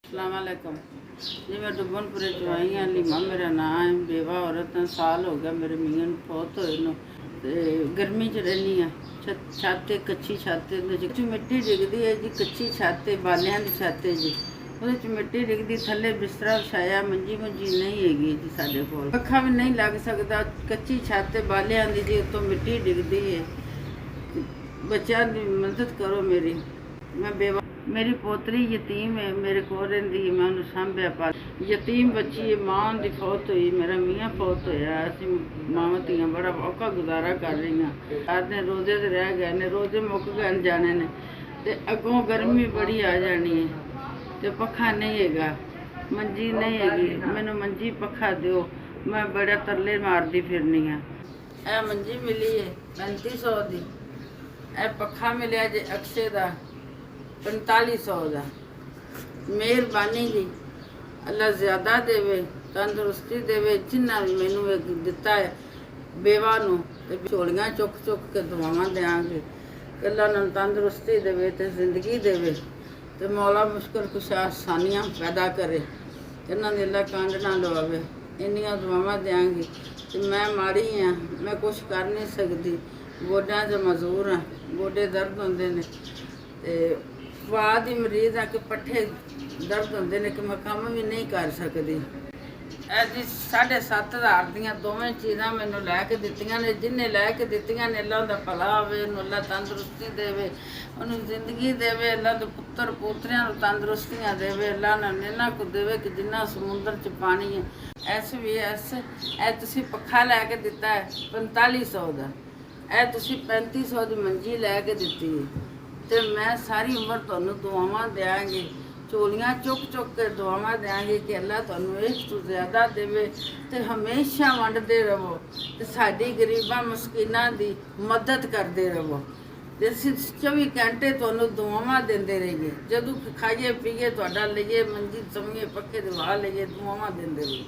अस्सलाम जी। मैं डुबनपुरे चो आई हाँ। लीमा मेरा नाम है। बेवा औरत साल हो गया मेरे मियाँ फौत होए नूं ते गर्मी च रहनी हाँ। छत कच्ची छत मिट्टी डिगदी है जी। कच्ची छत बालियां की छत है जी। वो मिट्टी डिगदी थले बिस्तरा विछाया मंजी नहीं हैगी जी। साडे कोल पक्खा भी नहीं लग सकता। कच्ची छत बालियां की जी। उत्तों मिट्टी डिगदी है। बच्चों की मदद करो मेरी। मैं बेवा मेरी पोतरी यतीम है। मेरे को रही है। मैं उन्हें सांभ्या पाल यतीम बच्ची है। माँ की फौत हुई। मेरा मियाँ फौत होया। असीं मावां धीआं बड़ा औखा गुजारा कर रही हैं। आदने रोजे तो रह गए ने। रोजे मुक गए जाने ने ते अगों गर्मी बड़ी आ जानी है ते पक्खा नहीं हैगा। मंजी नहीं हैगी। मैनू मंजी पक्खा दिओ। मैं बड़ा तरले मारती फिरनी हाँ। यह मंजी मिली है 3500 की। यह पक्खा मिलिया जे अक्से का 4500 का। मेहरबानी जी। अल्लाह ज़्यादा देवे तंदुरुस्ती देवे। जिन्ना भी मैनू दिता है बेवा नूं ते झोलियां चुक चुक के दुआवां देंगे। अल्लाह नूं तंदुरुस्ती देवे ते जिंदगी देवे ते मौला मुश्किल कुशा आसानियां पैदा करे। इन्हां दी अल्लाह कंड ना लवावे। इन्नियां दुआवां देंगी ते मैं माड़ी हाँ। मैं कुछ कर नहीं सकती। गोड्यां च मजबूर हाँ। गोडे दर्द होंदे ने ते वाह की मरीज आ कि पट्ठे दर्द होंदे ने कि मैं काम भी नहीं कर सकती। जी 7,500 दियां दोवें चीज़ां मैनू लैके दित्तियां ने। जिन्हें लैके दित्तियां ने अल्लाह दा भला होवे। अल्लाह तंदुरुस्ती देवे। उन्हें जिंदगी देवे। अल्लाह दे पुत्तर पोतरियां नूं तंदुरुस्तियां देवे। अल्लाह ने इन्ना कुछ देवे कि जिन्ना समुंदर च पानी है। ऐ तुसीं पक्खा लैके दिता है 4500 का। ऐ तुसीं 3500 की मंजी लैके दित्ती है ते मैं सारी उम्र तुहानूं दुआवां देंगी। झोलियां चुक चुक के दुआवां देंगी कि अल्लाह तुहानूं इस तो ज़्यादा देवे ते हमेशा वंडदे रहो ते साडी गरीबां मस्कीनां दी मदद करदे रहो ते असीं 24 घंटे तुहानूं दुआवां देंदे रहिए। जदों खाइए पीए तुहाडा लईए मंजी समीए पक्खे दवा लईए दुआवां देंदे रहिए।